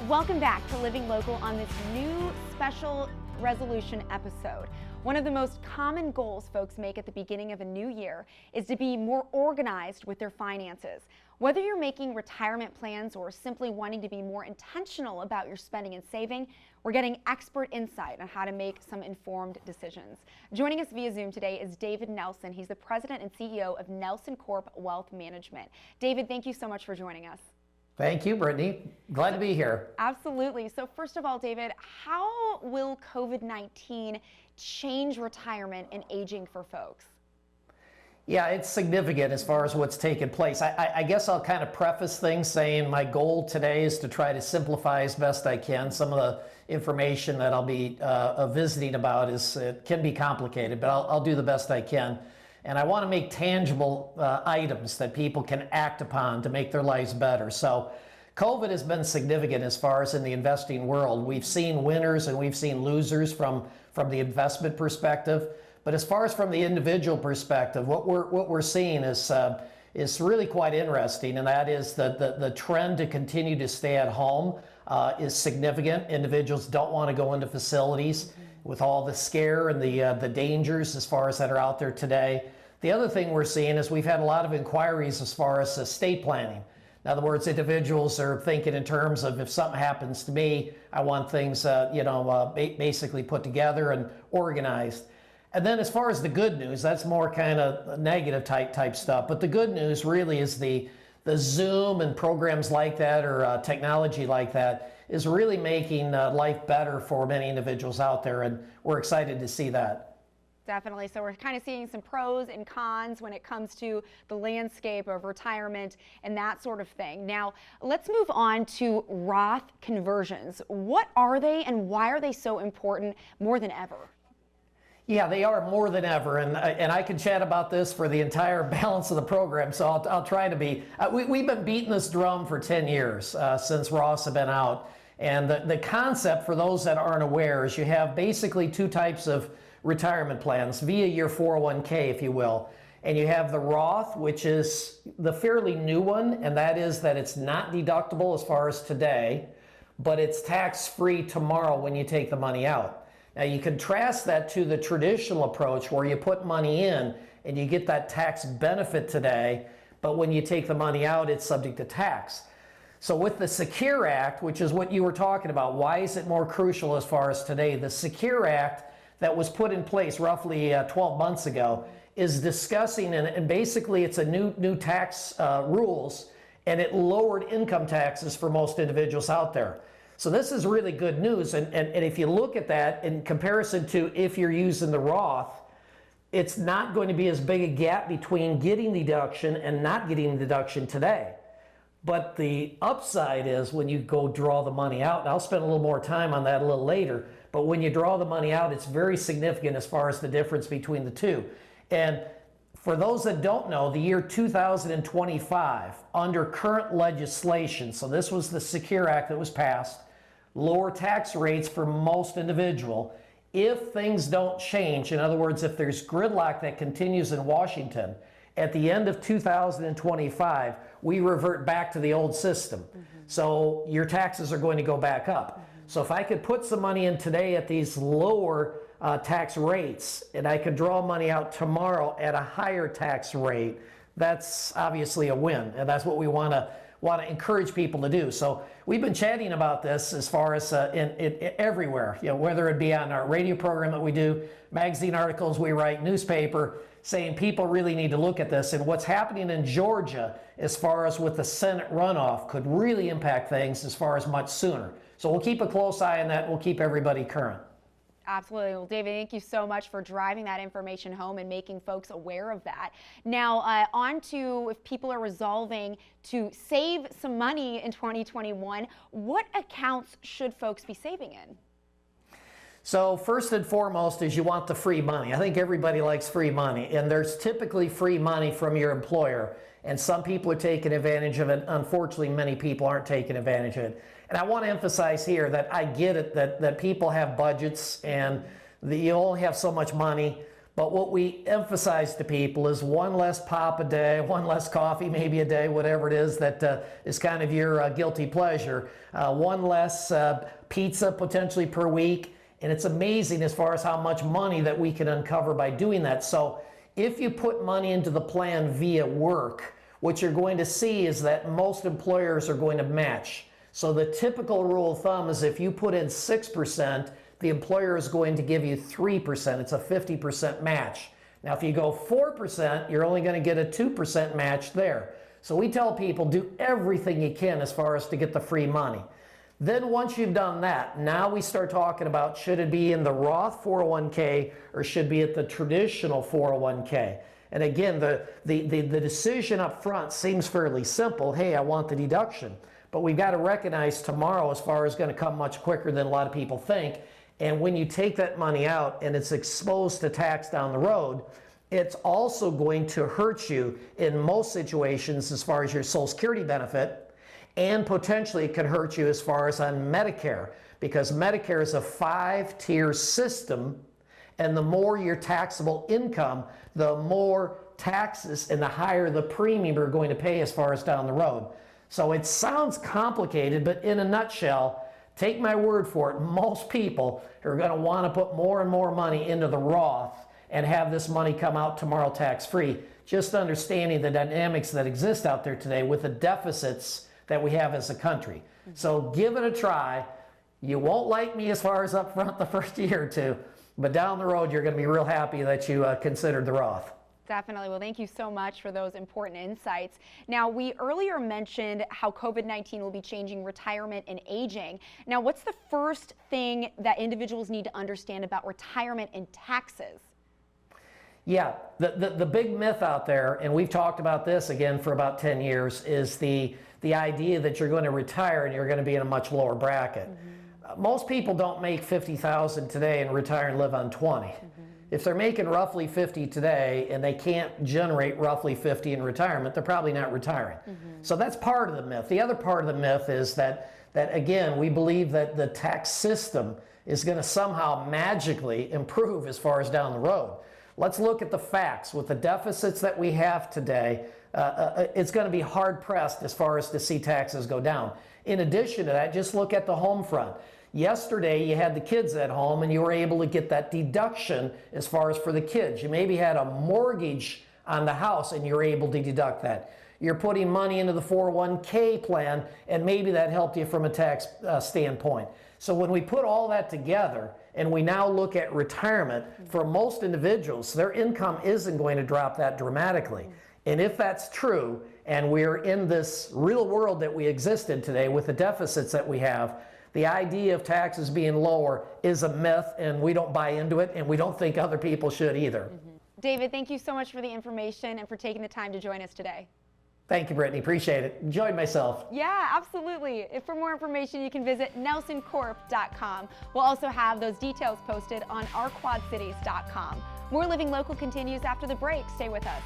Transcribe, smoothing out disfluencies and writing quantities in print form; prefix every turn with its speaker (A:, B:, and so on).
A: Welcome back to Living Local on this new special resolution episode. One of the most common goals folks make at the beginning of a new year is to be more organized with their finances. Whether you're making retirement plans or simply wanting to be more intentional about your spending and saving, we're getting expert insight on how to make some informed decisions. Joining us via Zoom today is David Nelson. He's the president and CEO of Nelson Corp Wealth Management. David, thank you so much for joining us.
B: Thank you, Brittany. Glad to be here.
A: Absolutely. So first of all, David, how will COVID-19 change retirement and aging for folks?
B: Yeah, it's significant as far as what's taken place. I guess I'll kind of preface things saying my goal today is to try to simplify as best I can. Some of the information that I'll be visiting about it can be complicated, but I'll do the best I can. And I want to make tangible items that people can act upon to make their lives better. So COVID has been significant as far as in the investing world. We've seen winners and we've seen losers from the investment perspective. But as far as from the individual perspective, what we're seeing is really quite interesting, and that is the trend to continue to stay at home is significant. Individuals don't want to go into facilities with all the scare and the dangers as far as that are out there today. The other thing we're seeing is we've had a lot of inquiries as far as estate planning. In other words, individuals are thinking in terms of if something happens to me, I want things basically put together and organized. And then as far as the good news, that's more kind of negative type stuff. But the good news really is the Zoom and programs like that or technology like that is really making life better for many individuals out there. And we're excited to see that.
A: Definitely. So we're kind of seeing some pros and cons when it comes to the landscape of retirement and that sort of thing. Now, let's move on to Roth conversions. What are they and why are they so important more than ever?
B: Yeah, they are more than ever, and I could chat about this for the entire balance of the program, so I'll try to be. We've been beating this drum for 10 years since Roths have been out, and the concept, for those that aren't aware, is you have basically two types of retirement plans via your 401k, if you will. And you have the Roth, which is the fairly new one, and that is that it's not deductible as far as today, but it's tax-free tomorrow when you take the money out. Now you contrast that to the traditional approach where you put money in and you get that tax benefit today, but when you take the money out, it's subject to tax. So with the Secure Act, which is what you were talking about, why is it more crucial as far as today? The Secure Act that was put in place roughly 12 months ago is discussing, and basically it's a new tax rules, and it lowered income taxes for most individuals out there. So this is really good news, and if you look at that in comparison to if you're using the Roth, it's not going to be as big a gap between getting the deduction and not getting the deduction today. But the upside is when you go draw the money out, and I'll spend a little more time on that a little later, but when you draw the money out, it's very significant as far as the difference between the two. And for those that don't know, the year 2025, under current legislation, so this was the Secure Act that was passed, lower tax rates for most individual. If things don't change, in other words, if there's gridlock that continues in Washington, at the end of 2025, we revert back to the old system. So your taxes are going to go back up. So if I could put some money in today at these lower tax rates, and I could draw money out tomorrow at a higher tax rate, that's obviously a win, and that's what we want to encourage people to do. So we've been chatting about this as far as everywhere, whether it be on our radio program that we do, magazine articles we write, newspaper, saying people really need to look at this. And what's happening in Georgia as far as with the Senate runoff could really impact things as far as much sooner. So we'll keep a close eye on that. We'll keep everybody current.
A: Absolutely. Well, David, thank you so much for driving that information home and making folks aware of that. Now, on to if people are resolving to save some money in 2021, what accounts should folks be saving in?
B: So first and foremost is you want the free money. I think everybody likes free money, and there's typically free money from your employer, and some people are taking advantage of it. Unfortunately, many people aren't taking advantage of it. And I want to emphasize here that I get it that people have budgets and you only have so much money, But what we emphasize to people is one less pop a day, one less coffee maybe a day, whatever it is that is kind of your guilty pleasure, one less pizza potentially per week. And it's amazing as far as how much money that we can uncover by doing that. So if you put money into the plan via work, what you're going to see is that most employers are going to match. So the typical rule of thumb is if you put in 6%, the employer is going to give you 3%. It's a 50% match. Now, if you go 4%, you're only going to get a 2% match there. So we tell people do everything you can as far as to get the free money. Then once you've done that, now we start talking about should it be in the Roth 401k or should be at the traditional 401k. And again, the decision up front seems fairly simple. Hey, I want the deduction. But we've got to recognize tomorrow as far as going to come much quicker than a lot of people think. And when you take that money out and it's exposed to tax down the road, it's also going to hurt you in most situations as far as your Social Security benefit, and potentially it can hurt you as far as on Medicare, because Medicare is a 5-tier system, and the more your taxable income, the more taxes and the higher the premium you're going to pay as far as down the road. So it sounds complicated, but in a nutshell, take my word for it, most people are going to want to put more and more money into the Roth and have this money come out tomorrow tax-free, just understanding the dynamics that exist out there today with the deficits that we have as a country. So give it a try. You won't like me as far as up front the first year or two, but down the road you're going to be real happy that you considered the Roth.
A: Definitely. Well, thank you so much for those important insights. Now, we earlier mentioned how COVID-19 will be changing retirement and aging. Now, what's the first thing that individuals need to understand about retirement and taxes?
B: Yeah, the big myth out there, and we've talked about this again for about 10 years, is the idea that you're going to retire and you're going to be in a much lower bracket. Most people don't make $50,000 today and retire and live on 20. If they're making roughly 50 today and they can't generate roughly 50 in retirement, they're probably not retiring. So that's part of the myth. The other part of the myth is that again, we believe that the tax system is going to somehow magically improve as far as down the road. Let's look at the facts. With the deficits that we have today, it's going to be hard pressed as far as to see taxes go down. In addition to that, just look at the home front. Yesterday, you had the kids at home and you were able to get that deduction as far as for the kids. You maybe had a mortgage on the house and you're able to deduct that. You're putting money into the 401k plan and maybe that helped you from a tax standpoint. So when we put all that together and we now look at retirement, for most individuals, their income isn't going to drop that dramatically. And if that's true, and we're in this real world that we exist in today with the deficits that we have, the idea of taxes being lower is a myth, and we don't buy into it, and we don't think other people should either.
A: David, thank you so much for the information and for taking the time to join us today.
B: Thank you, Brittany. Appreciate it. Enjoyed myself.
A: Yeah, absolutely. For more information, you can visit nelsoncorp.com. We'll also have those details posted on ourquadcities.com. More Living Local continues after the break. Stay with us.